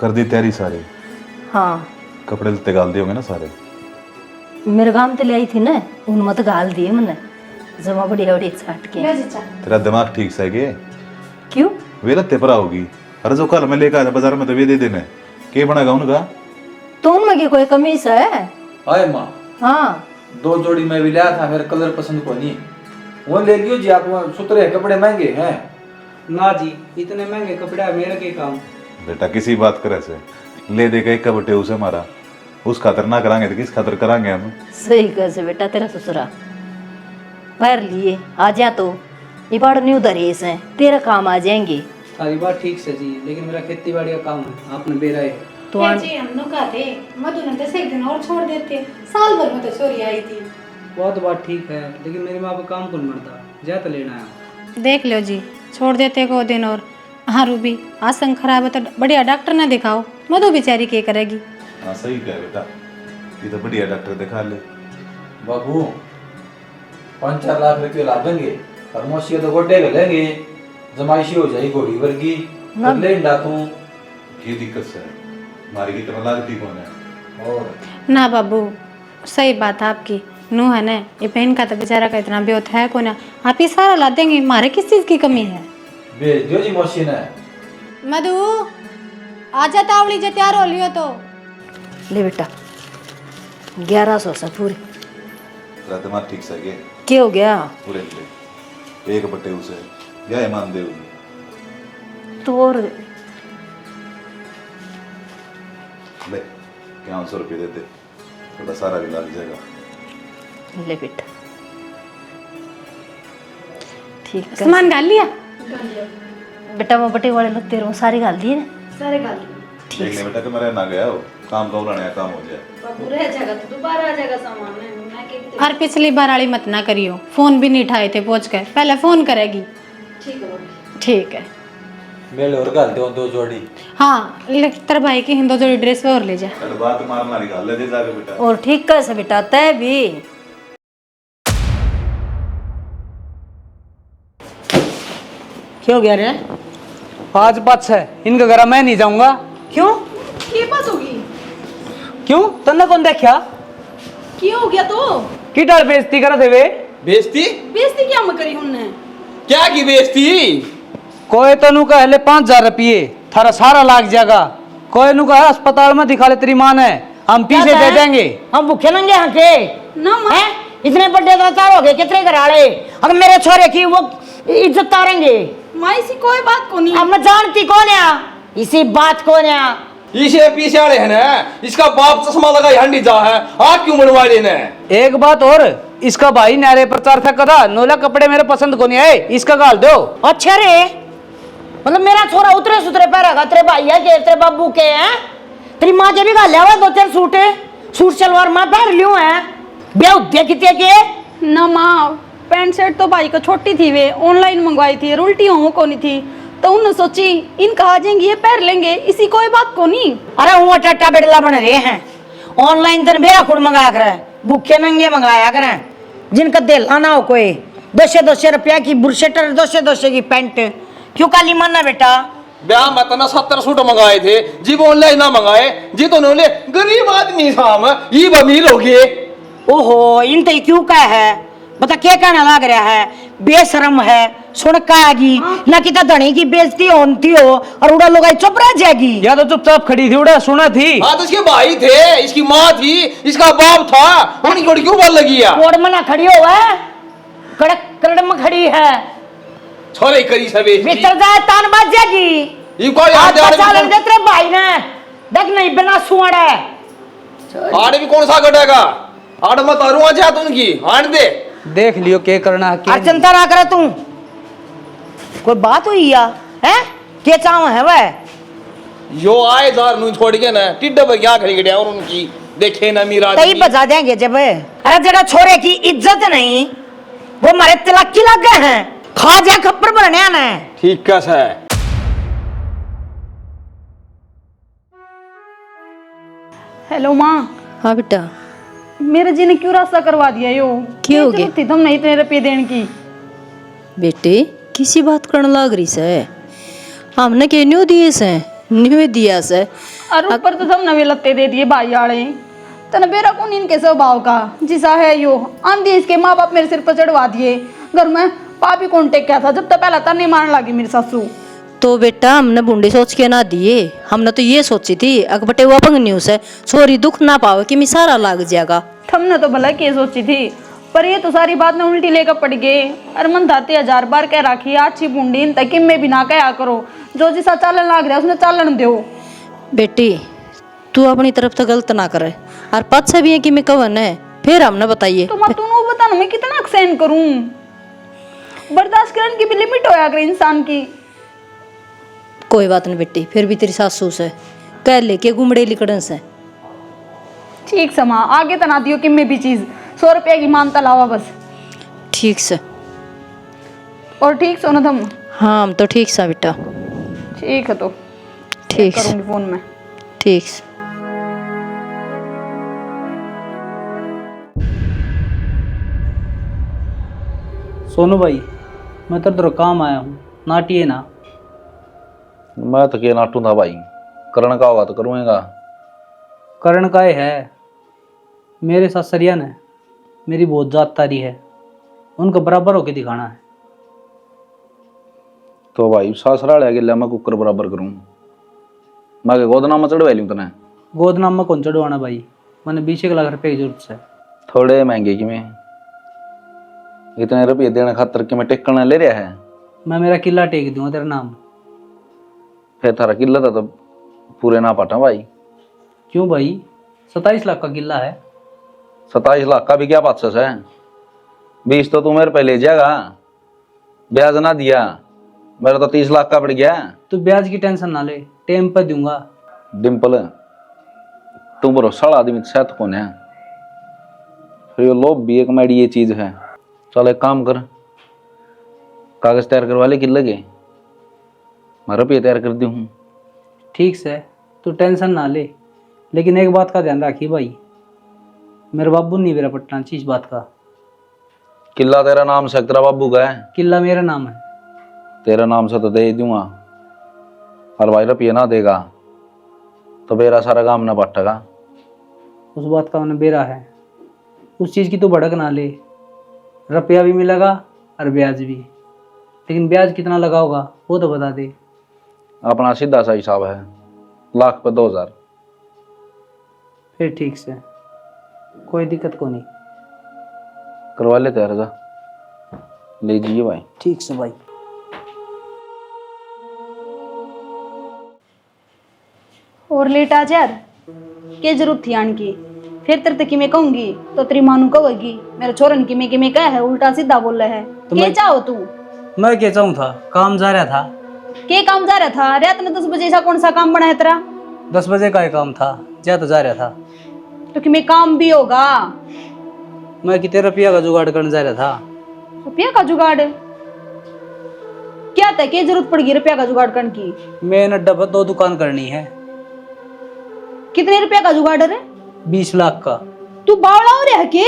कर दी तैयारी सारी? हाँ कपड़े लत्ते गाल दिए होंगे ना सारे? मेरे गांव ते ले आई थी ना, उन मत गाल दिए मैंने जमा बढ़िया बढ़िया छाट के। तेरा दिमाग ठीक से है कि? क्यों? वे लत्ते पर होगी। अरे जो कल मैं लेकर आया बाजार में तो वे दे देने के बनागा उनका। तो उनमें की कोई कमीज है? आए माँ, हाँ 2 जोड़ी मैं भी लाया था, मेरा कलर पसंद को नहीं। वो ले लियो जी, आप सुतरे कपड़े महंगे हैं ना जी, इतने महंगे कपड़े मेरे के काम। बेटा किसी बात करे से ले दे के एक कबटे उसे मारा, उस खातर ना करांगे तो किस खातर करांगे हम? सही कह से बेटा, तेरा ससुरा पैर लिए आ जा तो ये बाड़ नहीं उधर से तेरा काम आ जाएंगे। सारी बात ठीक से जी, लेकिन मेरा खेती बाड़ी का काम है, आपने बेरा है तो जी हम लोग कहते मधु ने 10 दिन और छोड़ देते, साल भर में तो चोरी आई थी। वो तो बात ठीक है, लेकिन मेरी माँ को काम कौन मरता, जा तो लेना है। देख लो जी, छोड़ देते को दिन और। हाँ रूबी, आसन खराब है तो बढ़िया डॉक्टर ना दिखाओ, मधु बेचारी क्या करेगी। हाँ सही कह बेटा, ये तो बढ़िया डॉक्टर दिखा ले। बाबू 5-4 लाख रुपये लागेंगे और मोशी तो गोटे लेंगे, जमाइशी हो जाएगी घोड़ी वर्गी ले तू। ये दिक्कत से हमारी की तरह लागती कौन है? और ना बाबू, सही बात है आपकी, नू है ना, ये बहन का तो बेचारा का इतना बेहोत है को ना, आप ही सारा ला देंगे, हमारे किस चीज की कमी है। भेज दियो जी मोशी ने। मधु आजा, तावड़ी जे तैयार हो लियो तो। ले बेटा 1100 से पूरे। तेरा दिमाग ठीक से है क्या हो गया? पूरे ले एक बटे उसे या ईमान दे तो और ले 500 रुपये दे दे, थोड़ा सारा भी लग जाएगा। ले बेटा ठीक है। सामान डाल लिया? बेटा वो बटे वाले लोग तेरे सारी गाल दिए ना? सारे गाल ठीक देखने बेटा कि मेरा ना गया हो काम का उड़ाने काम हो जाए। बाबू रह जाएगा तो दोबारा आ जाएगा सामान में। और पिछली बार वाली मत ना करियो, फोन भी नहीं उठाए थे पहुंच गए, पहले फोन करेगी। ठीक है ठीक है। मेल और गाल दो 2 जोड़ी। हाँ तेरे भाई की हिंदू जोड़ी ड्रेस और ले जा। चल बात मारना निकाल ले दे जाके बेटा। और ठीक कैसे बेटा तय भी? क्यों गया रे? आज बात है, इनका घर मैं नहीं जाऊंगा। क्यों? ये बात होगी? क्यों, तन्ने कौन देखा? क्यों हो गया तो? किटार बेइज्जती करा थे वे। बेइज्जती? बेइज्जती क्या मैं करी उनने? क्या की बेइज्जती? कोई तनु का हले 5000 रुपये थारा सारा लाग जाएगा, कोई नु का अस्पताल में दिखा ले तेरी मां ने, हम पीछे दे देंगे। हम भूखे नंगे यहाँ के ना मां, हैं? इतने बड़े दातार हो गए, कितने घराड़े, अगर मेरे छोरे की वो इज्जत तारेंगे। मां इसी कोई बात को नहीं। अब मैं जानती कौन है इसी बात कौन है? इसे पीछे आड़े है ना, इसका बाप चश्मा लगा हंडी जा है, आप क्यों बनवा लेना? एक बात और, इसका भाई नारे प्रचार फेंका था, नोला कपड़े मेरे पसंद को नहीं आए, इसका गाल दो। अच्छा रे, मतलब मेरा छोरा उतरे सुतरे पैर तेरे भाई है के तेरे बाबू के हैं? तेरी माँ के भी गाल लिया 2-4 सूट सलवार माँ पहन लियो है, ब्याह उद्या कितने के? ना मां, पैंट शर्ट तो भाई को छोटी थी, वे ऑनलाइन मंगवाई थी, उल्टी हो को नहीं थी, तो उन्होंने सोची इनका आ जाएंगे ये पहन लेंगे, इसी कोई बात को नहीं। अरे वो टट्टा बेटला बन रहे हैं, ऑनलाइन तो मेरा खुद मंगाया करे, भूखे नंगे मंगाया करे, जिनका दिल ना हो कोई 200 रुपया की बुरशेटर, 200 की पैंट, क्यों काली मानना बेटा? ब्याह में तो 70 सूट मंगाए थे जी, वो ऑनलाइन ना मंगाए जी, तो उन्होंने गरीब आदमी साम ये अमीर हो गए। ओहो, इन तो क्यों का है बता, क्या कहना लग रहा है? बेशरम है, सुन का आगी ना कि धनी की बेइज्जती होती हो और उड़ा लोग चुप रह जाएगी। या तो चुपचाप खड़ी थी, उड़ा सुना थी। हाँ तो इसके भाई थे, इसकी माँ थी, इसका बाप था, उनकी गोड़ी क्यों बोल लगी है? कोड मना खड़ी हो है, कड़क कड़म खड़ी है, छोरे करी सबे भीतर जाए तान बाज जाएगी। ये कोई आज बचा ले तेरे भाई ने, देख नहीं बिना सुअड़ है। आड़े भी कौन सा कटेगा? आड़ मत अरुआ जा तुम की आड़ दे। देख लियो क्या करना है। और चिंता ना करे तू, कोई बात हुई या है के चाव है वह? यो आए जार नु छोड़ के ना टिड्डे पे क्या खड़ी गया और उनकी देखे ना मीरा तई बजा देंगे जब। अरे जरा छोरे की इज्जत नहीं, वो हमारे तिलक की लग गए हैं, खा जा खप्पर बनने आना है। ठीक कैसा है? हेलो मां। हाँ बेटा। मेरे जी ने क्यों रास्ता करवा दिया यो? क्यों हो गया? थी तुम नहीं इतने रुपये देने की। बेटे किसी बात करने लग रही से, हमने के न्यू दिए से न्यू दिया से और ऊपर तो सब नवे लत्ते दे दिए भाई आले। तना बेरा कौन इनके स्वभाव का जिसा है यो आंधी इसके माँ बाप मेरे सिर पर चढ़वा दिए। घर में पापी कौन टेक क्या था जब तक पहला ताने मारने लगी मेरी सासू। तो बेटा हमने बूढ़ी सोच के ना दिए, हमने तो ये सोची थी अकबटे वो अपंग न्यूज है छोरी दुख ना पावे कि मिसारा लाग जाएगा। हमने तो भला के सोची थी पर ये तो सारी बात में उल्टी लेकर पड़ गए। और मन धाते 1000 बार कह राखी अच्छी बूंदी इन तक में भी ना कहा करो, जो जिसा चालन लाग रहा है उसने चालन दो। बेटी तू अपनी तरफ से गलत ना करे और पद से भी है कि मैं कवन है फिर हमने बताइए। तो मैं तूने बता ना मैं कितना सहन करूं, बर्दाश्त करने की भी लिमिट होया करे इंसान की। कोई बात नहीं बेटी, फिर भी तेरी सासू से कह ले के गुमड़े लिकड़न से। ठीक समा आगे तना दियो कि मैं भी चीज 100 रुपया की मानता लावा बस। ठीक से। और ठीक सो ना तुम? हाँ हम तो ठीक सा बेटा। ठीक है तो ठीक से करूंगी फोन में। ठीक से। सोनू भाई मैं तो तेरे काम आया हूँ, नाटिए ना। मैं तो क्या नाटू था भाई, करण का होगा तो करूँगा। करण का ये है मेरे साथ सरिया ने मेरी बहुत जात तारी है, उनका बराबर होके दिखाना है। तो भाई सासराल है गिल्ला मैं कुकर बराबर करूँ, मैं के गोदनामा चढ़वा लूँ तने। गोदनामा कौन चढ़वाना भाई, मैंने 20 लाख रुपए की जरूरत है। थोड़े महंगे कि मैं इतने रुपये देने खातर कि मैं टेकना ले रहा है। मैं मेरा किला टेक दूंगा तेरा नाम। फिर थारा किला था तो पूरे ना पाटा भाई। क्यों भाई, 27 लाख का किला है। 27 लाख का भी क्या बात है, 20 तो तू मेरे पे ले जाएगा, ब्याज ना दिया, मेरा तो 30 लाख का पड़ गया। तू ब्याज की टेंशन ना ले, टाइम पर दूंगा। डिम्पल तू भरोसा आदमी सेहत कौन है, फिर ये लोभ भी एक मैडी ये चीज है। चल एक काम कर, कागज तैयार करवा ले किले के, मैं रुपये तैयार कर दी हूँ। ठीक से, तू टेंशन ना ले, लेकिन एक बात का ध्यान रखिए भाई, मेरे बाबू नहीं मेरा पटना चीज बात का। किला तेरा नाम से तेरा बाबू का है? किला मेरा नाम है। तेरा नाम से तो दे ही दूंगा, और भाई रुपये ना देगा तो मेरा सारा काम ना बटेगा। उस बात का मैंने बेरा है, उस चीज़ की तो भड़क ना ले। रुपया भी मिलेगा और ब्याज भी, लेकिन ब्याज कितना लगाओगा वो तो बता दे। अपना सीधा सा हिसाब है, लाख पे 2000। फिर ठीक से, कोई दिक्कत को नहीं। करवा ले तैयार, जा लीजिए भाई। ठीक से भाई। और लेट आ यार, क्या जरूरत थी आन की? फिर तेरे तक मैं कहूंगी तो तेरी मानू कहोगी मेरे छोरन की मैं कह है उल्टा सीधा बोल रहा है। तो क्या मैं- चाहो तू? मैं क्या चाहूँ था, काम जा रहा था। के काम जा रहा था? रात में 10 बजे ऐसा कौन सा काम बना है तेरा? 10 बजे का ही काम था, जा तो जा रहा था। तो कि मैं काम भी होगा। मैं कितने रुपया का जुगाड़ करने जा रहा था। रुपया का जुगाड़? क्या था, क्या जरूरत पड़गी रुपया का जुगाड़ करने की? मैंने डबल 2 दुकान करनी है। कितने रुपया का जुगाड़ है? 20 लाख का। तू बावड़ा हो रहा के?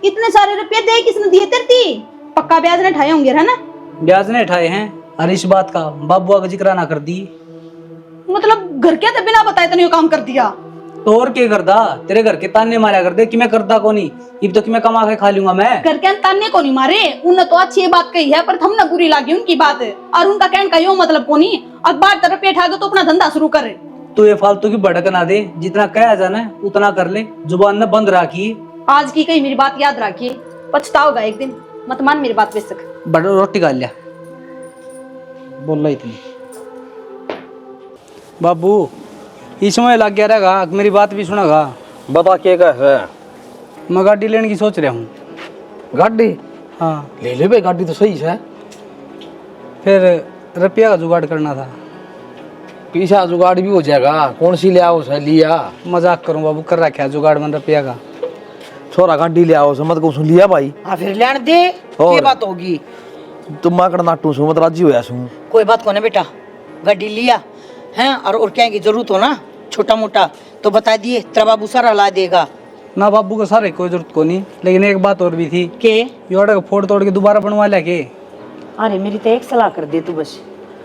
इतने सारे रुपये दे किसने दिए तेरे? पक्का ब्याज ने ठाए होंगे है ना? ब्याज ने उठाए हैं, और इस बात का बाबुआ का जिक्र ना कर दी। मतलब घर के तो बिना बताए तने ये काम कर दिया? तो और क्या करदा, तेरे घर के ताने मारा कर दे कि मैं करदा को नहीं, इब तो कि मैं कमा के खा लूंगा मैं। घर के ताने को नहीं मारे, उन्हें तो अच्छी बात कही है पर हमने बुरी लगी उनकी बात, और उनका कहने का यो मतलब को नहीं। अखबार तरफ पे ठा तो अपना धंधा शुरू करे। तू ये फालतू की भड़क ना दे, जितना कहा जाना है उतना कर ले, जुबान न बंद राखी। आज की कही मेरी बात याद रखिए, पछताओगा एक दिन, मत मान मेरी बात बेशक। बड़ा रोटी खा लिया, बोल रही इतनी। बाबू इस समय लग गया रहेगा, मेरी बात भी सुनेगा। बता क्या है? मैं गाड़ी लेने की सोच रहा हूँ। गाड़ी हाँ, ले ले भाई, गाड़ी तो सही है। फिर रुपया का जुगाड़ करना था। पीछा जुगाड़ भी हो जाएगा, कौन सी ले आओ उसे लिया। मजाक करूँ बाबू, कर रखा है जुगाड़ में रुपया का। छोरा गाड़ी ले आओ समझ को सुन लिया भाई। हाँ फिर लेन दे, और? ये बात होगी। तुम मां कर नाटू सु मत राजी होया सु। कोई बात को ना बेटा, गाड़ी लिया है, और क्या की जरूरत हो ना छोटा मोटा तो बता दिए, तेरा बाबू सारा ला देगा। ना बाबू को सारे कोई जरूरत को नहीं, लेकिन एक बात और भी थी के योड़ा को फोड़ तोड़ के दोबारा बनवा ले के। अरे मेरी तो एक सलाह कर दे तू, बस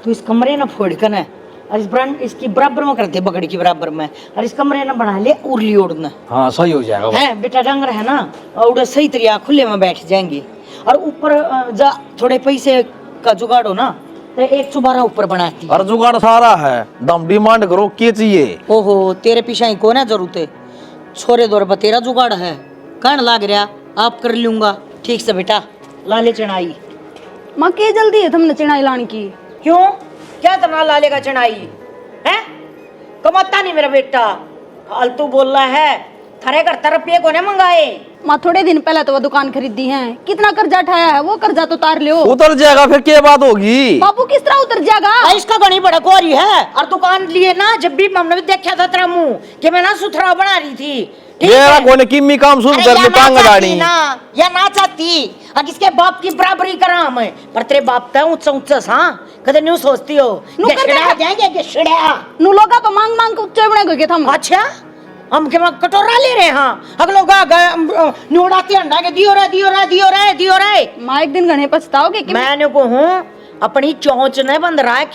तू इस कमरे ना फोड़ कर ना और इसकी बराबर में करते बकरी की बराबर में, और इस कमरे ना बना ले उर्ली ओढ़ना हाँ सही हो जाएगा भाई। है बेटा, डंगर है ना, और सही तरीका खुले में बैठ जाएंगे। और ऊपर जा थोड़े पैसे का जुगाड़ हो ना तो एक चुबारा ऊपर बनाती। और जुगाड़ सारा है, दम डिमांड करो क्या चाहिए। ओहो तेरे पीछे ही को ना जरूरत है, छोरे दौर पर तेरा जुगाड़ है, कहने लाग रहा आप कर लूंगा। ठीक से बेटा लाले चढ़ाई। माँ के जल्दी है तुमने चिनाई लाने की? क्यों, क्या तना लाले का चढ़ाई है? कमाता नहीं मेरा बेटा, फालतू बोल रहा है। थारे घर तरफ ये कोने मंगाए? माँ थोड़े दिन पहले तो वो दुकान खरीदी है, कितना कर्जा उठाया है, वो कर्जा तो उतार लियो। उतर जाएगा फिर क्या बात होगी। बाबू किस तरह उतर जाएगा? इसका घनी बड़ा कोरी है। और दुकान लिए ना, जब भी हमने भी देखा था तेरा मुंह कि मैं ना सुथरा बना रही थी, ठीक मेरा है? कोने किम्मी काम शुरू अरे कर या ले ना टांग चाहती गाड़ी ना, या ना चाहती अब इसके बाप की बराबरी करा मैं, पर तेरे बाप का ऊंचा ऊंचा सा कदे न्यू सोचती हो नु कर गेशड़ा जाएंगे गेशड़ा। नु लोगा पर मांग मांग के उच्चे बने गए हम। अच्छा हम के कटोरा ले रहे हैं, अगलो न्यूड़ाती अंडा के दियो रे दियो रे दियो रे दियो रे। माँ एक दिन घने पछताओगे कि मैंने को हूँ अपनी चोंच न बंद रख,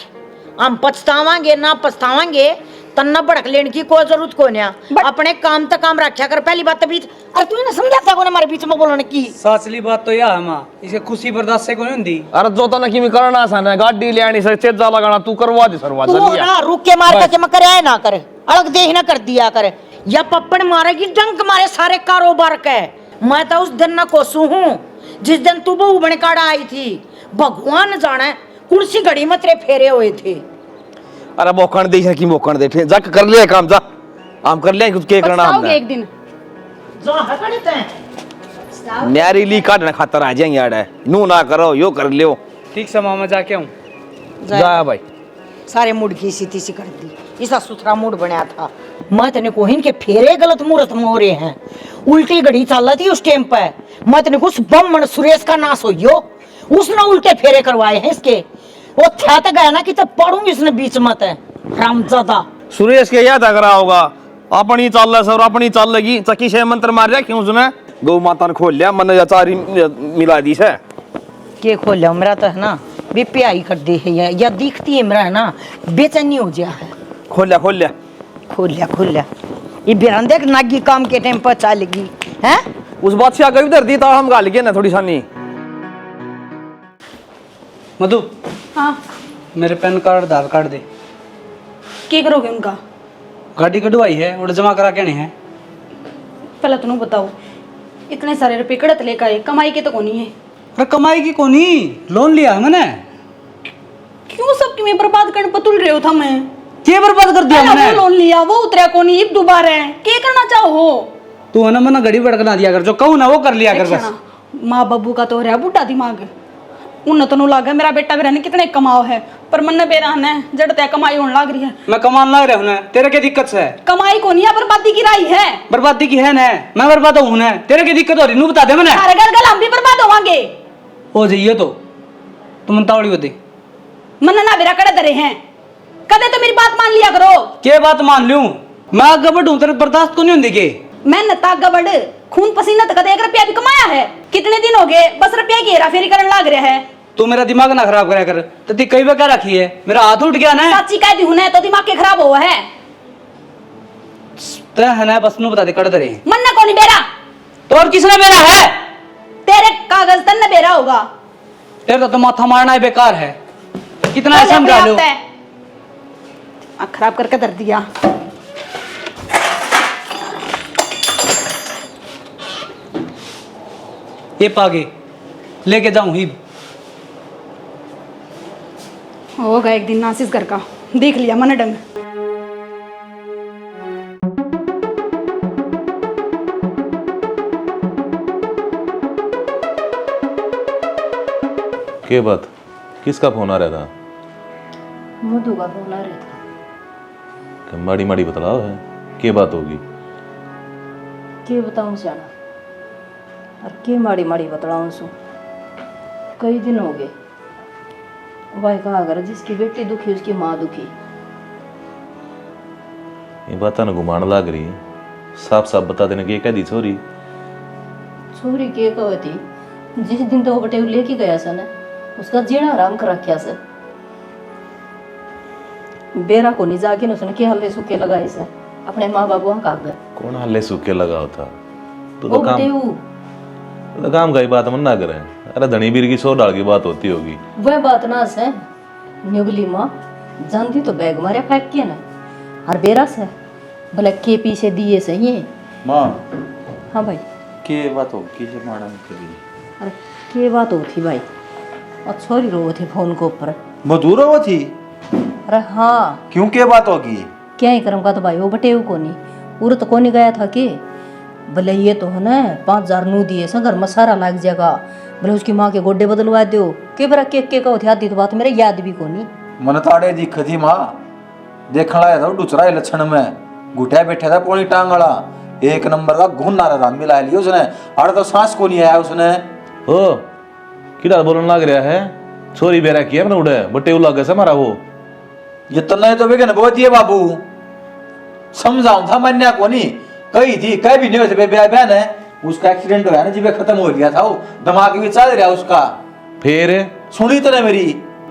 हम पछतावांगे ना पछतावांगे तन्ना भड़क लेने की कोई जरूरत को नहीं। अपने काम तक काम रखा कर। पहली बात बीच, अरे तू ना समझाता को हमारे बीच में बोलने की। साचली बात तो यह है माँ, इसे खुशी बर्दाश्त से कोई नहीं। अरे जो तो ना करना आसान है, गाड़ी ले आनी से चेजा लगाना तू करवा दे सरवा तू जल्दी ना रुक के मार के मैं करे ना कर, अलग देख ना कर दिया कर, या पप्पड़ मारेगी डंक मारे सारे कारोबार के। मैं तो उस दिन ना कोसू हूँ जिस दिन तू बहू बने काड़ा आई थी, भगवान जाने कुर्सी घड़ी में तेरे फेरे हुए थे। अरे मोकण दे की मोकण दे जा कर ले काम, जा हम कर ले कुछ के करना पछताओगे हमने। एक दिन। जा है कड़ते हैं न्यारी ली काटने खातर आ जाएंगे यार, नू ना करो यो कर लियो। ठीक से मामा जाके आऊँ। जा भाई। सारे मूड की सी तीसी कर दी, ऐसा सुथरा मूड बनाया था। मैं तेने को इनके फेरे गलत मुहूर्त में हो रहे हैं, उल्टी घड़ी चल रही थी उस टाइम पे। मैं तेने को उस बम सुरेश का नाश होइयो, उसने उल्टे फेरे करवाए हैं इसके। वो था तो गया ना कि तब पढ़ूंगी इसने बीच मत है रामजादा। सुरेश के याद अगर होगा अपनी चल रहा सर, अपनी चल लगी चकी से मंत्र मार रहा, क्यों उसने गौ माता ने खोल लिया, मन चारी मिला दी से के खोल लिया मेरा तो है ना बीपीआई कर दी है, या दिखती है मेरा है ना बेचैनी हो गया है। खोल लिया खोल लिया खोल लिया ये बेरंदे नागी काम के टाइम पर चलेगी है। उस बादशाह का उधर दी तो हम गाल गए ना थोड़ी सानी। मधु हाँ मेरे पैन कार्ड आधार कार्ड दे। क्या करोगे उनका? गाड़ी कटवाई है और जमा करा के नहीं है। पहले तुम बताओ, इतने सारे रुपए कड़त लेकर आए, कमाई के तो कोनी है। अरे कमाई की कोनी, लोन लिया है मैंने। क्यों सबकी में बर्बाद करने पतुल रहे हो था? मैं क्या बर्बाद कर दिया मैंने? वो लोन लिया, वो उतरा कोनी, अब दोबारा है। क्या करना चाहो? तू है ना मना घड़ी भड़कना दिया कर, जो कहूँ ना वो कर लिया कर बस। माँ बाबू का तो हो रहा बुढ़ा दिमाग, उन तो लागे मेरा बेटा भी रहने कितने कमाओ है, पर मन बेरा है जड़ते कमाई होने लग रही है। मैं कमान लग रहा हूँ ना, तेरे क्या दिक्कत है? कमाई को नहीं है, बर्बादी की राई है। बर्बादी की है ना, मैं बर्बाद हूँ ना, तेरे की दिक्कत हो रही, नू बता दे मैंने। अरे गल हम भी बर्बाद होवांगे। हो जाइए तो तुम तावड़ी बते मन ना बेरा कड़े दरे हैं, कदे तो मेरी बात मान लिया करो। क्या बात मान लूं मैं? आगे बढ़ूं तेरे बर्दाश्त को नहीं होंगी के? मैं नता गबड़ खून पसीना तक 1 रुपया भी कमाया है। कितने दिन हो गए बस रुपया की हेरा फेरी करने लग रहा है। तू मेरा दिमाग ना खराब करा कर। तो ती कई बार क्या रखी है, मेरा हाथ उठ गया ना। साची कह दी हूं तो दिमाग के खराब हुआ है। ते है ना बस नू बता दे, कड़ दे मन ना कौन बेरा तो और किसने मेरा है? तेरे कागज तन बेरा होगा। तेरा तो माथा मारना ही बेकार है, कितना ऐसा समझा लो। खराब करके धर दिया। ये पागे लेके जाऊं ही होगा एक दिन नासिस घर का, देख लिया मन डंग। क्या बात, किसका फोन आ रहा था? मधु का फोन आ रहा था। कि माड़ी माड़ी बतलाओ है, क्या बात होगी? के बताऊं जाना, और के माड़ी माड़ी बतलाऊं सु। कई दिन हो गए वह कहा अगर जिसकी बेटी दुखी उसकी माँ दुखी। ये बात न घुमान लाग रही, साफ साफ बता देने की कह दी छोरी। छोरी के कहो थी, जिस दिन तो वो बटे लेके गया सा ना, उसका जीना आराम कर रखा से। बेरा को नहीं जाके न उसने के हल्ले सुके लगाए से अपने माँ बाप वहाँ काग गए कौन हल्ले सूखे लगा होता तू वो तो काम बटेऊ तो काम का ही बात मन ना करे। अरे धनी बीर की 100 डाल की बात होती होगी। वह बात ना से निगली माँ जानती तो बैग मारे फेंक के ना और बेरा से भले के पीछे दिए सही है। माँ हाँ भाई के बात हो किसे मैडम करी अरे के बात होती भाई और छोरी रो थे फोन को ऊपर। मधुर वो थी अरे हाँ क्यों के बात होगी क्या ही कर्म का तो भाई वो बटेऊ को नहीं उर तो कोनी गया था कि भले ये तो है ना 5,000 नू दिए सा घर में सारा लाग जाएगा भले उसकी माँ के गोड्डे बदलवा दो के बरा के का होती आती तो बात मेरे याद भी को नहीं। मन ताड़े दिख थी माँ देखने आया था डुचरा लक्षण में घुटिया बैठा था पोनी टांग वाला 1 नंबर का घून नारा था मिला लिया उसने अरे तो सांस को नहीं आया उसने। ओ किड़ा बोलने लग रहा है छोरी बेरा किया मैंने उड़े बटे लग गए हमारा वो ये तो नहीं तो बेगन बहुत ही बाबू समझाऊं था मन्या को नहीं कही थी कह भी नहीं होते बहन है उसका एक्सीडेंट हो गया ना जी खत्म हो गया था वो दिमाग भी चल रहा उसका। फिर सुनी तो ना मेरी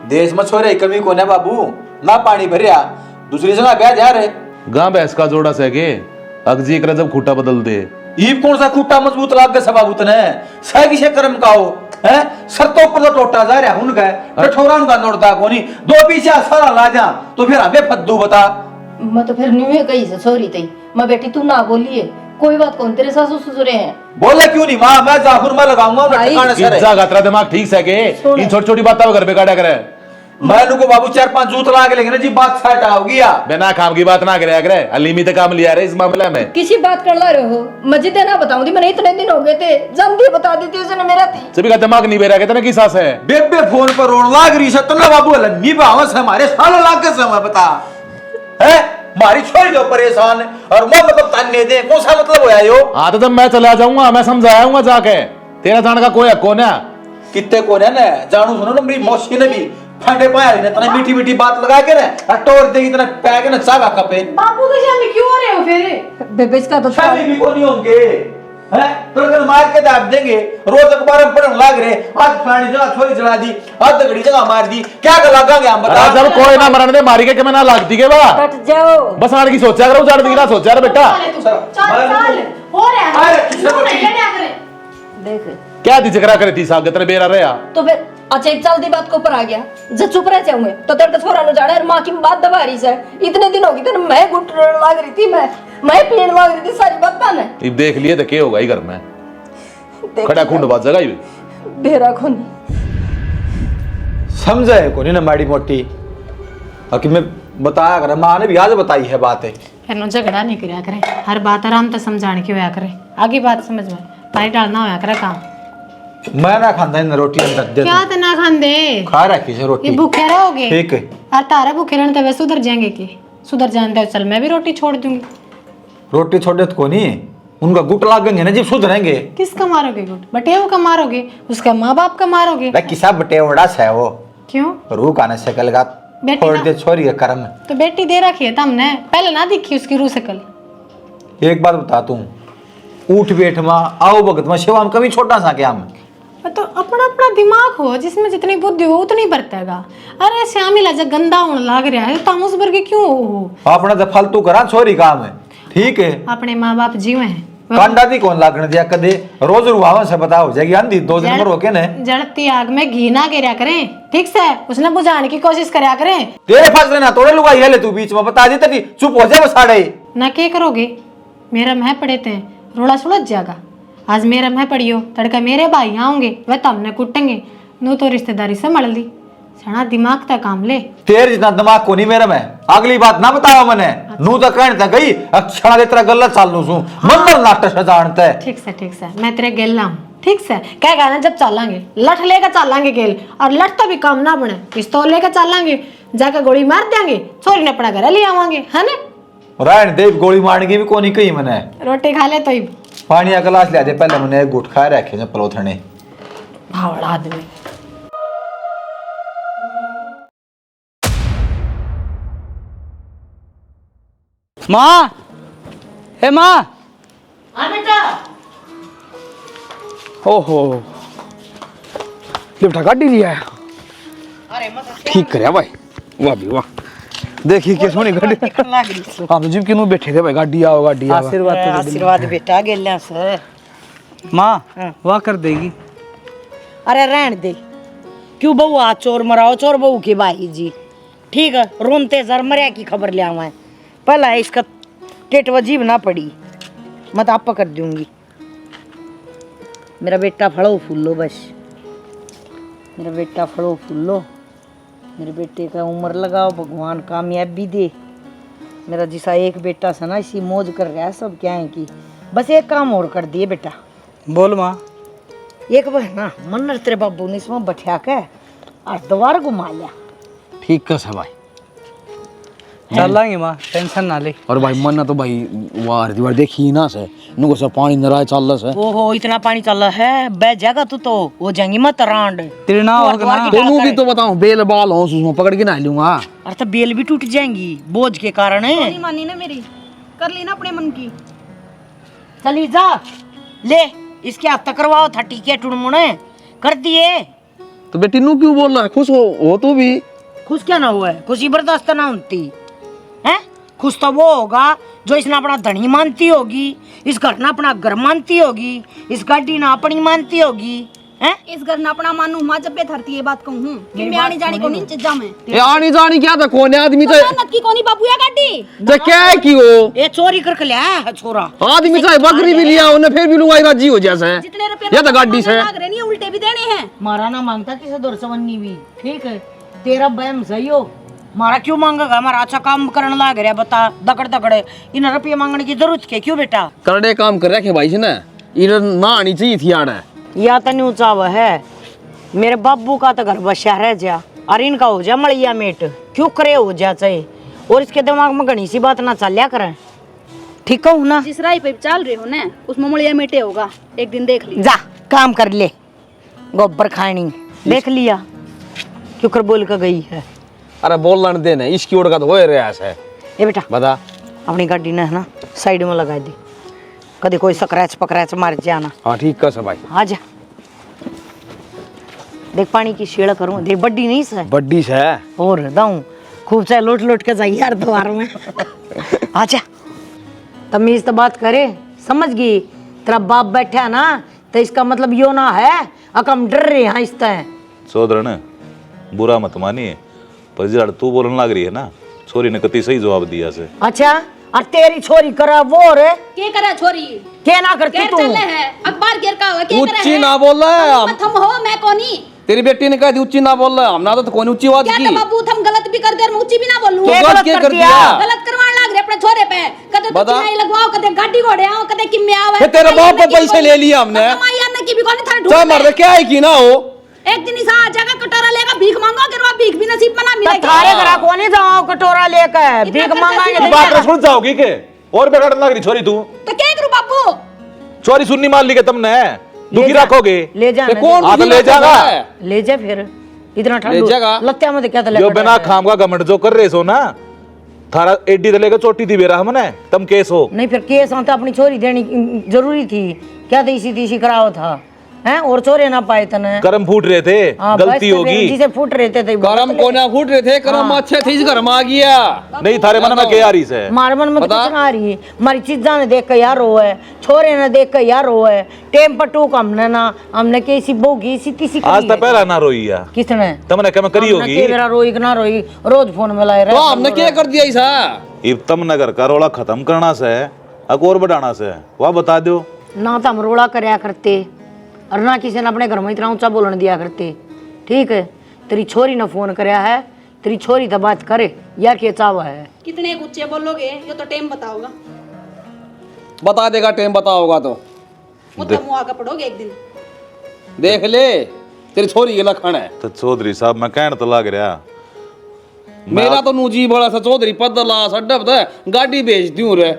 देश में छोरे कमी को ना बाबू ना पानी भरिया दूसरी जगह ब्याह जा रहे गांव भैंस का जोड़ा सके अगजी कर जब खूटा बदल दे ईब कौन सा खूटा मजबूत लाग के सबाबूत ने सही से कर्म का हो है सर तो ऊपर तो टोटा जा रहा उनका कठोरा उनका नोड़ता कोनी 2 पीछे सारा ला जा तो फिर हमें फद्दू बता। मैं तो फिर न्यू कही से सॉरी तई मैं बेटी तू ना बोलिए कोई बात कौन तेरे सासू ससुरे हैं बोले क्यों नहीं माँ मैं जाफर में लगाऊंगा ठिकाने से कितना गात्रा दिमाग ठीक सके इन छोटी छोटी बातें घर पे काटा करे मैं को बाबू 4-5 जूत ला के लेंगे ना जी बात सेट होगी या बिना काम की बात ना करे करे अलीमी तो काम लिया रे इस मामले में किसी बात कर ला रहे हो मस्जिद ना बताऊं थी मैंने इतने दिन हो गए थे जल्दी बता देती उसने मेरा थी सभी का दिमाग नहीं बेरा कितने की सास है बेबे फोन पर रोन लाग रही है तो ना बाबू लम्बी बावस है हमारे साल लाग के समय बता है मारी छोड़ी दो परेशान और मैं मतलब ताने दे कौन सा मतलब होया यो। हाँ तो जब मैं चला जाऊंगा मैं समझाऊंगा जाके तेरा जान का कोई हक कौन है कितने को ना जानू सुनो ना मेरी मौसी ने भी फंडे पाया ने तना मीठी मीठी बात लगा के ना टोर दे इतना पैक ना चागा कपे बापू के सामने क्यों हो रहे हो फिर बेबे इसका तो शादी भी को नहीं होंगे हैं तो अगर मार के दाब देंगे रोज अखबार में पढ़ने लग रहे आज फलानी जगह छोरी चला दी आज दगड़ी जगह मार दी क्या कर लगांगे हम बता जब कोई ना मरने दे मारी के मैं ना लागती के बा कट जाओ बस आने की सोचा करो उजाड़ दी ना सोचा रे बेटा चल हो रहा है देख क्या दी झगड़ा करे थी साहब तेरे बेरा रहा तो फिर अच्छा एक चलती बात को ऊपर आ गया जब चुप रह जाऊंगे तो तेरे को छोरा नु जाड़ा और माँ की बात दबा रही से इतने दिन हो गए तेरे मैं घुट लाग रही थी मैं पीण लाग रही थी सारी बात ने अब देख लिए तो क्या होगा ही घर में खड़ा खूंड बात जगह ही बेरा को नहीं समझे को नहीं ना माड़ी मोटी कि मैं बताया कर माँ ने भी आज बताई है बात है फिर झगड़ा नहीं करया करे हर बात आराम से समझाने की होया करे आगे बात समझ में तारी डालना होया करे काम मैं ना खांदा इन रोटी अंदर दे क्या तो ना खांदे खा रखी से रोटी ये भूखे रहोगे ठीक है और तारा भूखे रहने तो वे सुधर जाएंगे कि सुधर जानते हो चल मैं भी रोटी छोड़ दूंगी रोटी छोड़े तो को नहीं उनका गुट लागेंगे ना जब सुधरेंगे किसका मारोगे गुट बटेव का मारोगे उसका माँ बाप का मारोगे किसा बटेवड़ा है वो क्यों रू का शकल का बेटी छोड़ ना- दे छोरी है कर्म तो बेटी दे रखी है तुमने पहले ना दिखी उसकी रू शकल एक बात बता तू उठ बैठ में आओ भगत में सेवा में कभी छोटा सा क्या हम तो अपना अपना दिमाग हो जिसमें जितनी बुद्धि हो उतनी बरतेगा अरे श्यामिला जब गंदा होने लग रहा है तो हम उस वर्ग क्यों हो अपना तो फालतू करा छोरी काम है ठीक है अपने माँ बाप जीवे हैं कांडा दी कौन लागण दिया कदे रोज रुआवन से बता हो जाएगी आंधी 2 दिन में रोके ने जड़ती आग में घी ना गिरा करें ठीक से उसने बुझाने की कोशिश करया करें तेरे फंस ना तोड़े लुगाई है तू बीच में बता दी तभी चुप हो जा बसाड़े ना क्या करोगे मेरा मह पड़े थे रोड़ा सुलझ जाएगा आज मेरा मह पड़ियो तड़का मेरे भाई आऊंगे वह तमने कुटेंगे नू तो रिश्तेदारी से मल ली सना दिमाग तक काम ले तेरे जितना दिमाग को नहीं मेरे में अगली बात ना बताओ मैंने नू तो कहने तक गई अक्षरा दे तेरा गलत चाल लू सू मंगल नाटक से जानता है ठीक से मैं तेरे गेला हूँ ठीक से क्या कहना जब चलांगे लठ लेकर चलांगे गेल और लठ तो भी काम ना बने पिस्तौल लेकर चलांगे जाकर गोली मार देंगे छोरी ने अपना घर ले आवांगे है ना रायन देव गोली मारने भी कोनी कही मैंने रोटी खा ले तो ही पानी का गिलास ले दे पहले मैंने एक गुट खा रखे जब पलोथने भावड़ा आदमी माँ हे माँ ओहो लिफ्ट गाड़ी लिया है ठीक करे भाई वाह भी वाह देखी के सोनी गाड़ी आप तो जिम के नु बैठे थे भाई गाड़ी आओ आशीर्वाद तो दे आशीर्वाद बेटा गेल्या से दे। माँ वाह कर देगी। अरे रहन दे, क्यों बहू आज चोर मराओ, चोर बहू की भाई जी। ठीक है, रोनते सर मरिया की खबर ले आवा है, पहला इसका टेट वजीब ना पड़ी, मत आप कर दूंगी। मेरा बेटा फड़ो फूलो, बस मेरा बेटा फड़ो फूलो, मेरे बेटे का उम्र लगाओ, भगवान कामयाबी दे। मेरा जिसा एक बेटा था ना, इसी मौज कर रहा है सब क्या है कि बस एक काम और कर दिए बेटा। बोल माँ। एक बार ना मन्नर तेरे बाबू ने इसमें बैठा के और द्वार घुमा लिया। ठीक कस है भाई, चल लाएंगे माँ, टेंशन ना ले। और भाई मन तो भाई वार दीवार देखी ना से नुको से पानी नराय चल से। ओहो इतना पानी चल रहा है, बह जाएगा तू तो हो जाएंगी मत रांड। तेरे ना होगा ना। दोनों भी तो बताऊं बेल बाल हो उसमें पकड़ के नहा लूंगा। अरे तो बेल भी टूट जाएंगी बोझ के कारण है। नहीं मानी ना मेरी, कर ली ना अपने मन की। चली जा ले, इसके हाथ तक करवाओ था टीके टुड़मुड़े कर दिए। तो बेटी नू क्यों बोल रहा है, खुश हो तू भी। खुश क्या ना हुआ है, खुशी बर्दाश्त ना होती है। खुश तो वो होगा जो इसने अपना धनी मानती होगी, इस घर ने अपना घर मानती होगी, इस गाड़ी ने अपनी मानती होगी। हैं इस घर ना अपना मानू माँ जब धरती ये बात कहूँ कि मैं आनी जानी को नहीं चीजा में ये आनी जानी क्या था, कौन है आदमी तो नक्की कोनी बाबू या गाड़ी तो क्या है कि वो ये चोरी करके लिया है छोरा। आदमी चाहे बकरी भी लिया उन्हें फिर भी लुगाई राजी हो जैसे जितने रुपए ये तो गाड़ी से लाग रहे नहीं उल्टे भी देने हैं। मारा ना मांगता किसे दौर सवन्नी भी ठीक है, तेरा बहम सही हो, मारा क्यों मांगेगा, हमारा अच्छा काम करने लाग रहा बता दकड़ दकड़े इन रुपये मांगने की जरूरत के क्यों बेटा। करने काम कर रखे भाई से ना, इन्हें ना आनी चाहिए थी आना। या तो नहीं ऊंचा हुआ है, मेरे बाबू का तो घर बसा रह जा और इनका हो जा मड़िया मेट क्यों करे हो जा चाहे, और इसके दिमाग में घनी सी बात ना चलिया करें। ठीक कहूँ ना, जिस राय पे चल रहे हो ना उसमें मुड़िया मेटे होगा, एक दिन देख ली। जा काम कर ले, गोबर खानी देख लिया क्यों कर बोल कर गई है। अरे बोलने देना, इसकी ओर का तो हो रहा है। ये बेटा बता, अपनी गाड़ी ने है ना साइड में लगा दी, कभी कोई सकरैच पकड़ैच मार जाना। हाँ ठीक कस है भाई। आ जा देख पानी की शेड़ करूँ, देख बड्डी नहीं से बड्डी से और दाऊं खूब चाहे लोट लोट के जाइए यार द्वार में। आजा तमीज तो बात करे, समझ गई, तेरा बाप बैठा है ना तो इसका मतलब यो ना है अकम डर रहे हैं इस तरह। सोदरण बुरा मत मानिए, पर जड़ तू बोलने लग रही है ना, छोरी ने कति सही जवाब दिया से। अच्छा और तेरी छोरी करा वो रे के करे छोरी के ना करती गेर तू, चले है अखबार गेर का हुआ के करे उच्ची है? ना बोल रहा है, थम हो मैं कोनी तेरी बेटी ने कहा थी उच्ची ना बोल रहा है, हमने तो कौन ऊंची बात क्या की। तो बाबू थम गलत भी कर दे और ऊंची भी ना बोलूं। तो गलत क्या कर दिया? गलत करवाने लग रहे अपने छोरे पे, कदे तो बता। चिनाई लगवाओ, कदे गाड़ी घोड़े आओ, कदे किम्मे आओ। ये तेरे बाप पे पैसे ले लिए हमने। कमाई अन्ना की भी कोनी थारे चाहे ढूंढ मर क्या है कि ना हो, एक दिन इसा आ जाएगा कटोरा लेगा भीख मांगो, अगर वो भीख भी नसीब में ना मिलेगी। थारे घरा को नहीं जाओ कटोरा लेकर भीख मांगाएंगे तो बात क्या? सुन जाओगी के और बेगाड़ने लग रही छोरी तू, तो क्या करूं बापू? चोरी सुननी मान ली के तुमने दुखी रखोगे। ले जा कौन हाँ तो ले जागा, ले जा फिर इतना ले ठंड जागा। लत्या में क्या जो बिना खाम का घमंड जो कर रहे सो ना, थारा एडी तलेगा चोटी थी बेरा हमने तुम केस हो। नहीं फिर केस आता अपनी छोरी देनी जरूरी थी क्या, तीसी तीसी कराओ था हैं और चोरे ना पाए तने। कर्म फूट रहे थे, हाँ, गलती बस होगी। जिसे फूट रहे थे करम कोना फूट रहे थे, करम अच्छे थे, इस घर में आ गया। नहीं थारे मन में क्या आ रही से, मार मन में तो कुछ ना आ रही है, हमारी चीजा ने देख कर यार रो है, छोरे ने देख कर यार रो है, टेम पटू का हमने कैसी बोगी इसी तीसी आज तक पहला ना रोई या किसने तुमने क्या करी होगी। मेरा रोई ना रोई रोज फोन में लाए तो रहे। हमने क्या कर दिया ऐसा, इब तुम नगर का रोला खत्म करना से और बढ़ाना से वह बता दो। ना तो हम रोड़ा करया करते और ना किसी ने अपने घर में इतना ऊंचा बोलने दिया करते। ठीक है तेरी छोरी ने फोन करया है, तेरी छोरी तो बात करे या के चावा है। कितने गुच्चे बोलोगे ये तो टाइम बताओगा, बता देगा टाइम बता होगा तो वो तो मुआ का पड़ोगे एक दिन। देख ले, तेरी छोरी के लखन है। तो चौधरी साहब मैं कहने तो लग रहा, मेरा तो नूजी बड़ा सा चौधरी पदला सड्डा बता गाड़ी भेज दूं रे,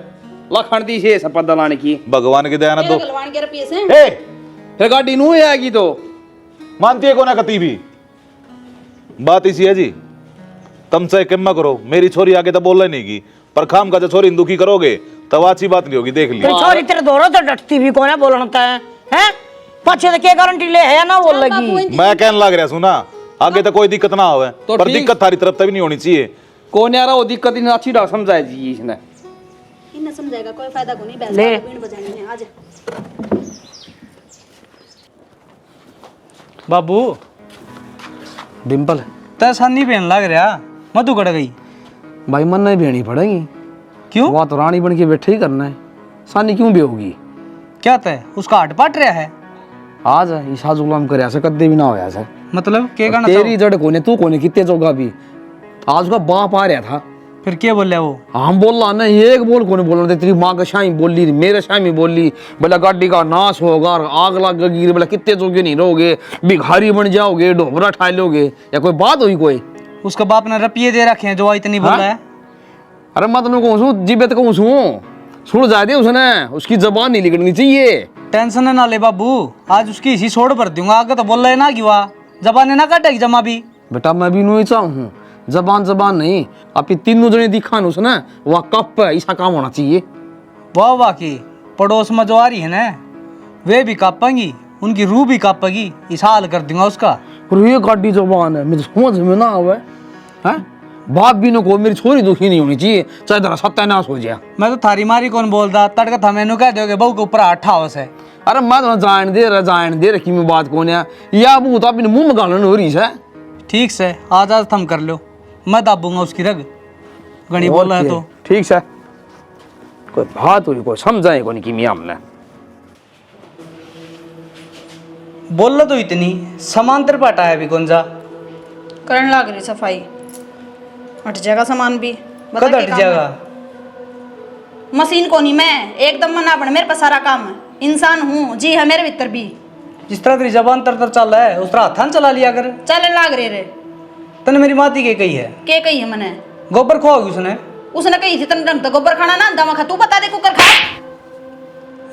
लखन दी से पद लाने की भगवान की दया ना तो गलवान के रुपये से ए फिर गाड़ी नू आएगी तो मानती है कोना कती भी बात इसी है जी। तुम चाहे किम्मा करो, मेरी छोरी आगे तो बोलना नहीं की, पर खाम का जो छोरी दुखी करोगे तब अच्छी बात नहीं होगी। देख तेरी लिया छोरी तेरे दोनों तो डटती भी कौन है बोलना है पछे तो क्या गारंटी ले है ना बोल लगी। मैं कहने लग रहा सुना, आगे तो कोई दिक्कत ना हो, तो पर ठीक। दिक्कत थारी तरफ तभी नहीं होनी चाहिए। कौन यार वो दिक्कत इन अच्छी डा समझाए जी इसने इन्हें समझाएगा कोई फायदा को नहीं बैठ ले। बीन बजाने में आज बाबू डिम्पल तय सानी पहन लग रहा मधु कट गई भाई मन नहीं भेड़ी पड़ेगी, क्यों? वहाँ तो रानी बन के बैठे ही करना है, सानी क्यों भी होगी? क्या तय उसका हट पट रहा है? आज ईसा जुलाम कर ऐसा कद्दे भी ना हो ऐसा। मतलब क्या करना तेरी जड़ कोने तू कोने कितने जोगा भी, आज उसका बाप आ रहा था, फिर क्या बोल रहा वो? हम बोल रहा ना एक बोल कोने बोल रहे, तेरी माँ का शाही बोली मेरे शाही बोली बोला गाड़ी का नाश होगा, आग लगेगी, बोला कितने जोगे नहीं रहोगे, भिखारी बन जाओगे, ढोबरा ठा लोगे, या कोई बात हुई कोई? उसका बाप ने रुपये दे रखे हैं जो इतनी बोल रहा है। अरे मैं तुम्हें कहूँ सू जिबे कहूँ सू सुन जा दे उसने, उसकी जबान नहीं निकलनी चाहिए। टेंशन ना ले बाबू, आज उसकी इसी छोड़ पर दूंगा, आगे तो बोल रहे ना कि वाह जबान ना काटेगी जमा भी। बेटा मैं भी नहीं चाहूँ जबान जबान नहीं, आपकी तीनों जने दिखा न उसने वह कप है, ऐसा काम होना चाहिए। वाह वाह की पड़ोस में जो आ रही है ना वे भी कापेंगी, उनकी रूह भी कापेगी, इस हाल कर दूंगा उसका। और ये गाड़ी जबान है मुझे समझ में ना आवे हैं, बाप भी न को मेरी छोरी दुखी नहीं होनी चाहिए, चाहे तेरा सत्यानाश हो जाए। मैं तो थारी मारी कौन बोलता, तड़का था मैंने कह दोगे बहू के ऊपर हाथ हाउस है। अरे मैं तो जान दे रखी मैं बात कौन है या बू तो अपने मुंह में गालन हो रही है। ठीक से आज आज थम कर लो, मैं दाबूंगा उसकी रग, गणी बोल रहा है तो ठीक है, कोई बात हुई कोई समझाए को नहीं कि मियाँ हमने बोल लो तो इतनी समांतर पाटा है अभी कौन जा करने लग रही सफाई, हट जाएगा सामान भी। बता कद क्या हट काम जाएगा? है? मशीन को नहीं, मैं एकदम मना पड़, मेरे पास सारा काम है, इंसान हूँ जी है मेरे भीतर भी। जिस तरह तेरी जबान तर तर चल रहा है उस तरह हाथान चला लिया कर। चल लाग रे रे तने मेरी माती के कही है के कही है मैंने, गोबर खोगी उसने उसने कही थी तन ढंग तो गोबर खाना ना दमा खा, तू बता दे कुकर खा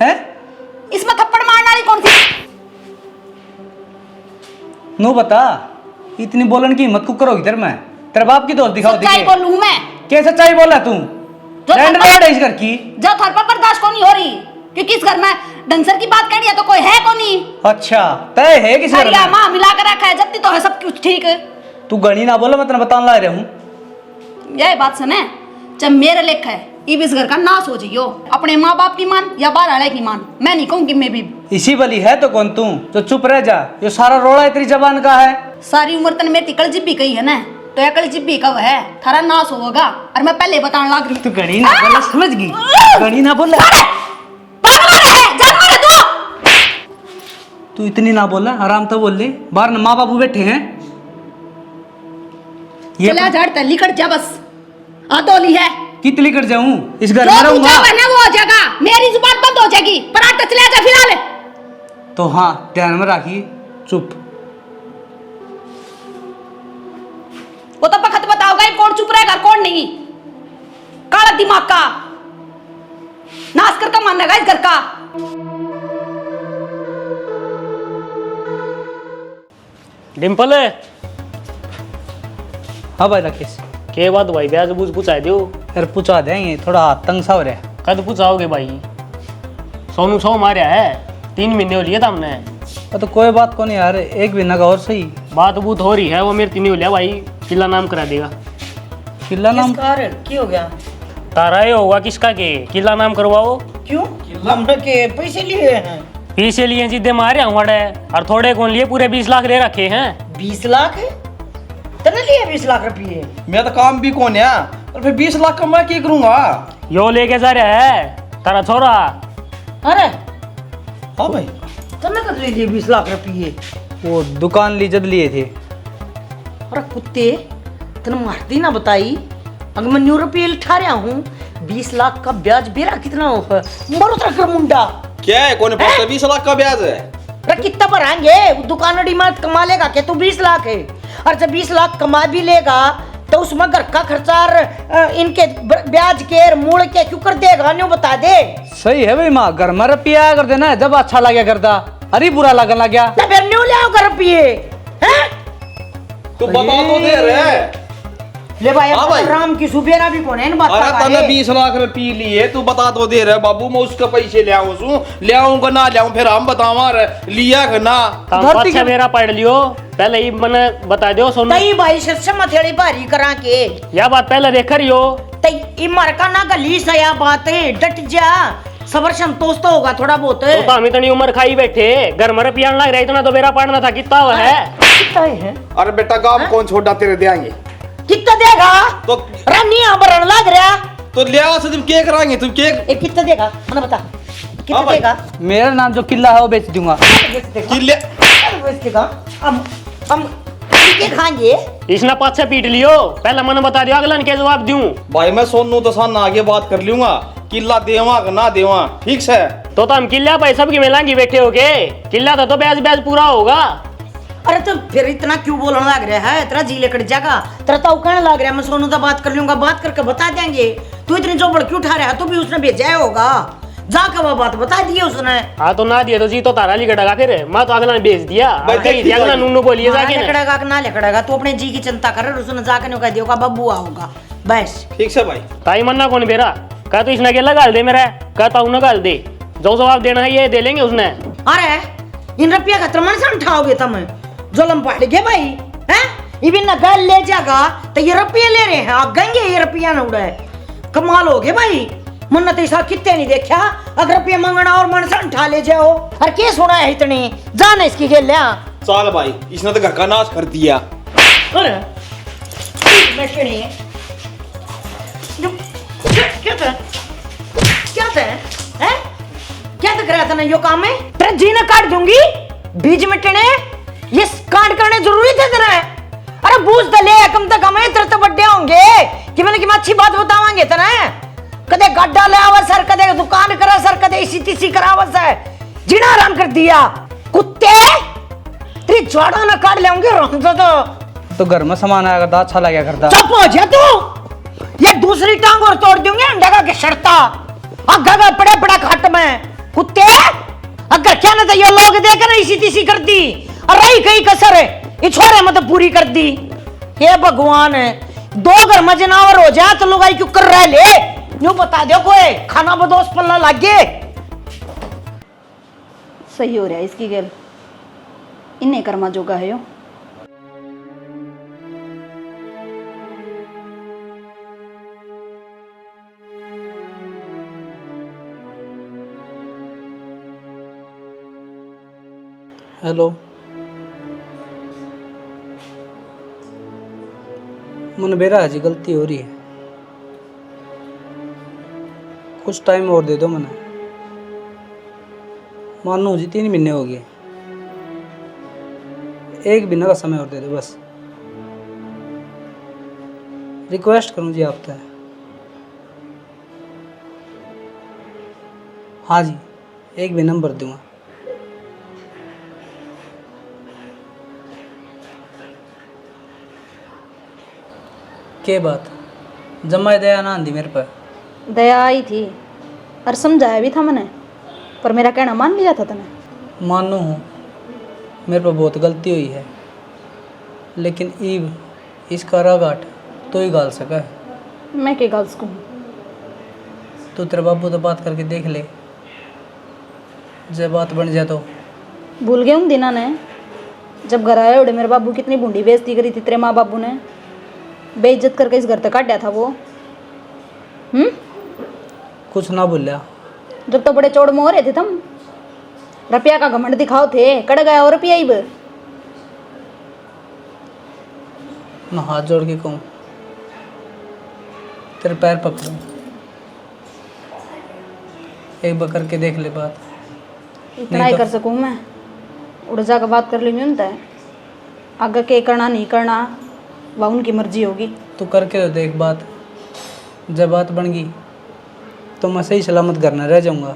है? इसमें थप्पड़ मारने वाली कौन सी? नो बता, इतनी बोलन की हिम्मत कुकर होगी तेरे में, तेरे बाप की दोस्त दिखाओ सच्चाई दिखे। बोलूं मैं, क्या सच्चाई बोल रहा तू? लैंड लॉर्ड है इस घर की। जब थर पर बर्दाश्त को नहीं हो रही, क्योंकि इस घर में डंसर की बात कह रही है तो कोई है को नहीं। अच्छा तय है किस घर अरिया में? माँ मिला कर रखा है, जब तो है सब कुछ ठीक। तू गणी ना बोला, मैं तेने बताने ला रहा हूँ। यह बात सुने, जब मेरे लेख है इब इस घर का नाश हो जाइयो, अपने माँ बाप की मान या बाहर वाले की मान, मैं नहीं कहूँगी मैं भी। इसी बली है तो कौन तू जो चुप रह जा, ये सारा रोड़ा तेरी जबान का है। सारी उम्र तन मेरी कल जिब्बी कही है ना, तो यह कल जिब्बी कब है थारा नाश होगा, और मैं पहले बताने लग रही। तू गणी ना बोला, समझ गई? गणी ना बोला, तू इतनी ना बोला, आराम तो बोल ले, बाहर माँ बाबू बैठे हैं। ये चला झाड़ तली कट जा बस, आदोली है कितनी कर जाऊं, इस घर जो में तू रहूंगा चाहे ना वो हो जाएगा, मेरी जुबान बंद हो जाएगी, पर आज तक चला जा फिलहाल। तो हाँ ध्यान में राखिए, चुप। वो तो पखत बताओगा ही कौन चुप रहेगा कौन नहीं, काला दिमाग का नाश करके मानेगा इस घर का। डिम्पल है हाँ भाई राकेश, के बात भाई ब्याज बूझ पूछाए दो, यार पूछा देंगे, थोड़ा हाथ तंग सा हो रहा है। कद पूछाओगे भाई? सोनू सौ मारा है, 3 महीने हो लिए था हमने। तो कोई बात को नहीं यार, एक महीना का और सही। बात बूत हो रही है, वो मेरे 3 हो लिया भाई, किला नाम करा देगा। किला नाम की हो गया? तारा ये होगा किसका के किला नाम करवाओ? क्यों? हमने के पैसे लिए हैं? पीछे लिए जिद्दे मारे हमारे, और थोड़े कौन लिए पूरे 20 लाख दे रखे हैं। 20 लाख है? तने लिए 20 लाख रुपये? मैं तो काम भी कौन है, और फिर 20 लाख का मैं क्या करूंगा? यो लेके जा रहा है तारा छोरा। अरे हाँ भाई, तने कब लिए 20 लाख रुपये? वो दुकान ली जब लिए थे। अरे कुत्ते, तने मारती ना बताई, अगर मैं 9 रुपये उठा रहा हूँ, 20 लाख का ब्याज बेरा कितना होगा? मरो तेरा कर मुंडा। क्या है कौन पास 20 लाख का ब्याज है? अरे कितना भराएंगे? दुकान डिमांड कमा लेगा क्या तू 20 लाख है, और जब 20 लाख कमा भी लेगा तो उसमें घर का खर्चा और इनके ब्याज के मूल के क्यों कर देगा? न्यू बता दे। सही है भाई माँ, घर में रुपया कर देना, जब अच्छा लगे करता, अरे बुरा लगन लग गया तो फिर न्यू ले आओ घर रुपये। तू बता तो दे रहे, ले भाई हाँ भाई। राम की सुबेरा भी कौन है इन बात अरे का तने 20 लाख रुपए पी लिए, तू बता तो दे रहे बाबू, मैं उसके पैसे ले आऊं ले आऊंगा ना ले आऊं, फिर हम बतावा लिया कि ना। तम धरती अच्छा का- मेरा पढ़ लियो, पहले ही मैंने बता दियो सोनू। तई भाई से मथेड़ी भारी करा के यह बात पहले देख रही हो। तई इमर का ना गली सया बात है, डट जा, सबर संतोष तो होगा थोड़ा बहुत। तो हम इतनी उम्र खाई बैठे, घर में पियान लग रहा, इतना तो मेरा पढ़ना था, कितना हुआ है? कितना है? अरे बेटा काम कौन छोड़ा तेरे देंगे कितना देगा? तो रानी आभरण लग रहा। तो ले आओ से तुम क्या कराएंगे, तुम क्या ए कितना देगा मैंने बता, कितना हाँ भाई। देगा? मेरा नाम जो किला है वो बेच दूंगा। किले बेच देगा। हम के खाएंगे। इसने पाँच से पीट लियो, पहले मैंने बता दिया, अगला के जवाब दूं। भाई मैं सोनू तो सान आगे बात कर लूंगा, किला देवा कि ना देवा, ठीक है। तो हम किला पैसा की मिलांगी बैठे हो के, किला तो ब्याज ब्याज पूरा होगा। अरे तो फिर इतना क्यों बोलने लग रहा है? तेरा जी लेकर जागा, तेरा तो कहने लग रहा है मैं सोनू से बात कर लूंगा, बात करके बता देंगे। तू इतनी जो बड़की उठा रहा है, तू भी उसने भेजा होगा, जाकर वो बात बता दी उसने। हाँ तो ना दिया तो जी तो तारा लिखड़ेगा, फिर मैं तो अगला ने भेज दिया। अगला नूनू बोलिए जाके ना। लकड़ेगा कि ना लकड़ेगा, तू अपने जी की चिंता कर, उसने जाकर कह दिया बब्बू आओगा बस। ठीक है भाई। ताई मन्ना कौन बेरा कह, तो इसने अकेला गाल दे मेरा, कहता हूँ ना गाल दे, जो जवाब देना है ये दे लेंगे उसने। अरे इन रुपया का त्रमण से उठाओगे तुम, जुलम पड़ गए भाई हैं? ये भी नगल ले जाएगा तो ये रुपये ले रहे हैं, आप गएंगे ये रुपया न उड़े, कमाल हो गए भाई। मन्नत ऐसा कितने नहीं देखा, अगर रुपये मंगना और मन से उठा ले जाओ। अरे क्या सुना है इतने जान इसकी खेल लिया। चल भाई, इसने तो घर का नाश कर दिया। अरे क्या था क्या था हैं? क्या दिख रहा था ना यो काम है? तेरा जी न काट दूंगी, बीज मिटने ये कांड करने जरूरी थे तेरा। अरे बूझ दले कम तक हमें तेरे तो बड्डे होंगे कि मैंने कि मैं अच्छी बात बतावांगे तेरा। कदे गड्ढा ले आवा सर, कदे दुकान करा सर, कदे इसी तीसी करावा सर, जीना आराम कर दिया कुत्ते। तेरी जड़ा न काट लेंगे रंग तो घर में सामान आएगा तो अच्छा लगे करता। चुप हो जा तू, ये दूसरी टांग और तोड़ दूंगे अंडा का शर्ता अग्गा का पड़े पड़ा खाट में कुत्ते। अगर क्या ना तो ये लोग देकर इसी तीसी कर दी, और रही कहीं कसर है ये छोरे मत पूरी कर दी। हे भगवान, दो घर में जनावर हो जाए तो लोग आई क्यों कर रहे ले, यूं बता दो कोई खाना बदोस पल्ला लागे। सही हो रहा है इसकी गेल, इन्हें कर्मा जोगा है यो। हेलो, मन बेरा जी गलती हो रही है, कुछ टाइम और दे दो मने, मानो जी 3 महीने हो गए, 1 महीने का समय और दे दो बस, रिक्वेस्ट करूं जी आपसे। हाँ जी, 1 महीना में भर दूंगा। के बात जमा दया ना आंधी मेरे पर? दया आई थी और समझाया भी था मैंने, पर मेरा कहना मान लिया था तूने। मानो हूँ मेरे पर बहुत गलती हुई है, लेकिन ईब इसका रागाट तो ही गाल सका है। मैं के गाल्स को तो तेरे बाबू तो बात करके देख ले, जब बात बन जाए तो। भूल गए उन दिना ने जब घर आए उड़े मेरे बाबू कितनी बूढ़ी बेइज्जती करी थी तेरे माँ बाबू ने, बेइज्जत करके इस घर तक काटा था वो। कुछ ना बोलिया, जब तो बड़े चौड़ में हो रहे थे तुम, रुपया का घमंड दिखाओ थे, कड़ गया और रुपया इब। मैं हाथ जोड़ के कहूँ तेरे पैर पकड़ूं, एक बार करके देख ले बात। इतना ही कर सकूँ मैं, उड़ जाकर बात कर लेंगे उनसे, आगे के करना नहीं करना वह उनकी मर्जी होगी। तू करके तो देख बात, जब बात बन गई तो मैं सही सलामत घर न रह जाऊंगा,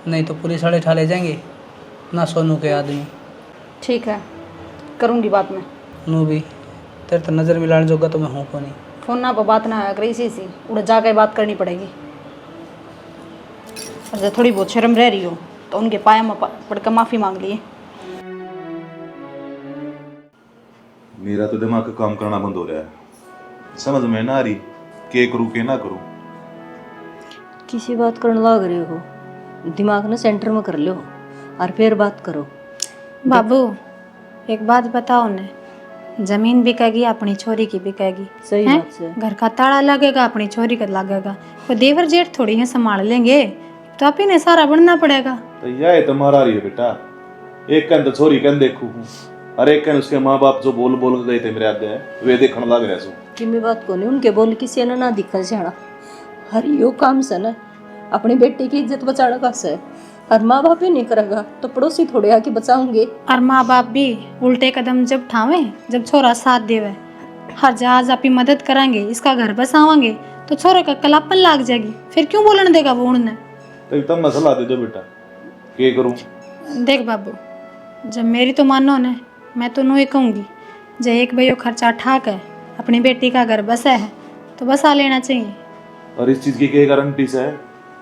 नहीं तो पुलिस वाले ठा ले जाएंगे ना सोनू के आदमी। ठीक है, करूँगी बात में। नू भी तेरे तो नज़र मिलाने जोगा तो मैं हूँ को नहीं। फोन ना पर बात ना आया कर, इसी उड़ जाकर बात करनी पड़ेगी। और जब थोड़ी बहुत शर्म रह रही हो तो उनके पाया में पड़कर माफ़ी मांग लिए। मेरा तो दिमाग का काम करना बंद हो रहा है। समझ में ना आ रही के करूँ के ना करूँ। किसी बात करने लग रहे हो, दिमाग ने सेंटर में कर लो और फिर बात करो। बाबू एक बात बताओ ने, जमीन बिकेगी अपनी छोरी की बिकेगी, सही हैं? बात है। घर का ताला लगेगा अपनी छोरी का लगेगा, वो देवर जेठ थोड़ी है संभाल लेंगे, तो आप ही ने सारा बनना पड़ेगा। तो यह तुम्हारा रही है बेटा, एक कन तो छोरी कन देखू हूँ और एक कन उसके माँ बाप जो बोल बोल गए थे मेरे आगे वे देखने लग रहे सो। किमी बात को नहीं, उनके बोल किसी ने ना दिखा जाना। हर यो काम से ना अपनी बेटी की इज्जत बचाना का से, और माँ बाप ही नहीं करेगा तो पड़ोसी थोड़े आके बचाओगे। और माँ बाप भी उल्टे कदम जब ठावे, जब छोरा साथ देवे, हर जहाज आप ही मदद कराएंगे, इसका घर बसावांगे तो छोरे का कलापन लाग जाएगी, फिर क्यों बोलने देगा वो उन्हें। तो एकदम मसला दे दो बेटा, के करूँ। देख बाबू, जब मेरी तो मानो ने, मैं तो नहीं कहूँगी, जब एक भाई खर्चा ठाक है, अपनी बेटी का घर बसा है तो बसा लेना चाहिए। और इस चीज की क्या गारंटी से है,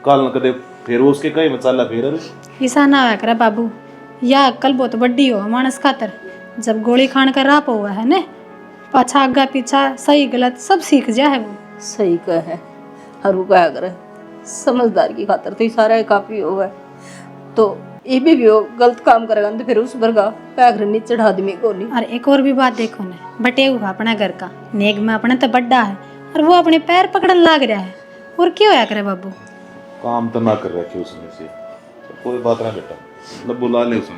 काल न कदे फिर वो उसके कई मसाला फिर ऐसा ना हुआ करे बाबू, या अक्कल बहुत बड्डी हो मानस खातर, जब गोली खान का राप हुआ है ने, पाछा आगा पीछा सही गलत सब सीख जा है वो। सही कह है, और वो क्या करे समझदार की खातर तो सारा काफी हो है, तो ये भी हो गलत काम करेगा तो फिर उस पर का पैर नीचे चढ़ा आदमी को नहीं। और एक और भी बात देखो ने, बटे हुआ अपना घर का नेग में अपना तो बड्डा है, और वो अपने पैर पकड़न लाग रहा है, और क्यों होया करे बाबू। काम तो ना कर रखे उसने से, तो कोई बात ना बेटा, मतलब बुला ले उसने,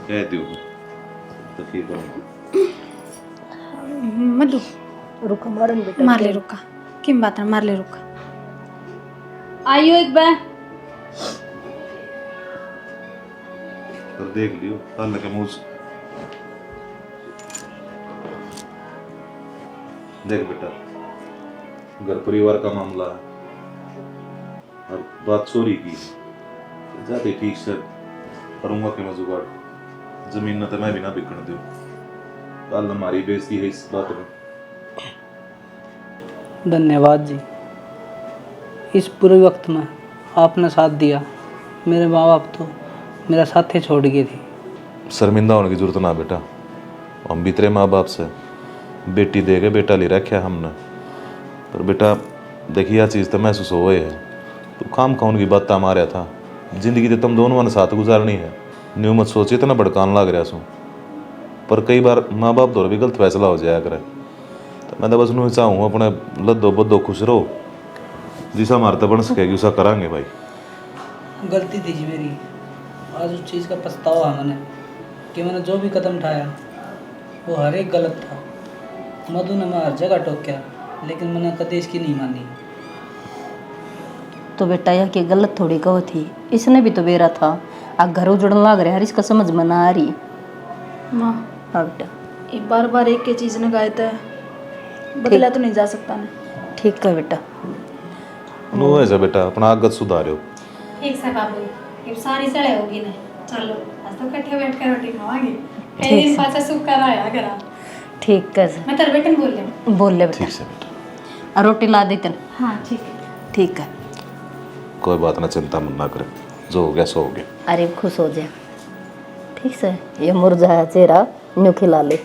कह दियो तो ठीक है। मधु रुका मारन बेटा, मार ले रुका, किम बात है, मार ले रुका। आइयो एक बार पर देख लियो कल के मुंह से। देख बेटा, घर परिवार का मामला है और बात चोरी की, जाते ठीक से करूंगा कि मैं जुगाड़, जमीन न तो मैं भी ना बिकने दूं, कल हमारी बेइज्जती है इस बात में। धन्यवाद जी, इस पूरे वक्त में आपने साथ दिया। मेरे माँ बाप तो मेरा साथ ही छोड़ गए थे। शर्मिंदा होने की जरूरत ना बेटा, हम भी तेरे माँ बाप से बेटी दे के बेटा ले रखा हमने, पर बेटा देखिए यह चीज़ तो महसूस हो है, तो काम खान की बात मारा था, जिंदगी तो तुम दोनों ने साथ गुजारनी है, न्यू मत सोचिए तो ना भड़कान लग रहा सो, पर कई बार माँ बाप दौर भी गलत फैसला हो जाया करे, तो मैं तो बस नू चाहूँ अपने लद्दो बद्दो खुश रहो, जिसा हमारे तो बन सकेगी उसा करांगे भाई। गलती थी जी मेरी, आज उस चीज़ का पछतावा है मैंने कि मैंने जो भी कदम उठाया वो हर एक गलत था। मधु ने मैं हर जगह टोका, लेकिन मैंने कभी इसकी नहीं मानी। तो बेटा यह कि गलत थोड़ी कहो थी, इसने भी तो बेरा था, आ घर उजड़न लग रहा है, इसका समझ में ना आ रही। माँ हाँ बेटा, ये बार बार एक ही चीज ने गायता है, बदला तो नहीं जा सकता ना। ठीक है बेटा। नो ऐसा बेटा, अपना आगत सुधारो। ठीक है बाबू, ये सारी सड़े होगी ना, चलो आज तो इकट्ठे बैठ कर रोटी खावांगे, कई दिन पाछा सुख कर आया करा। ठीक है, मैं तेरे बेटन बोल ले। बोल ले बेटा। ठीक से बेटा, और रोटी ला देते न। हाँ ठीक है। ठीक है। कोई बात ना, चिंता मत ना करे, जो हो गया सो हो गया। अरे खुश हो जाए, ठीक से ये मुरझाया चेहरा न्यू खिला ले।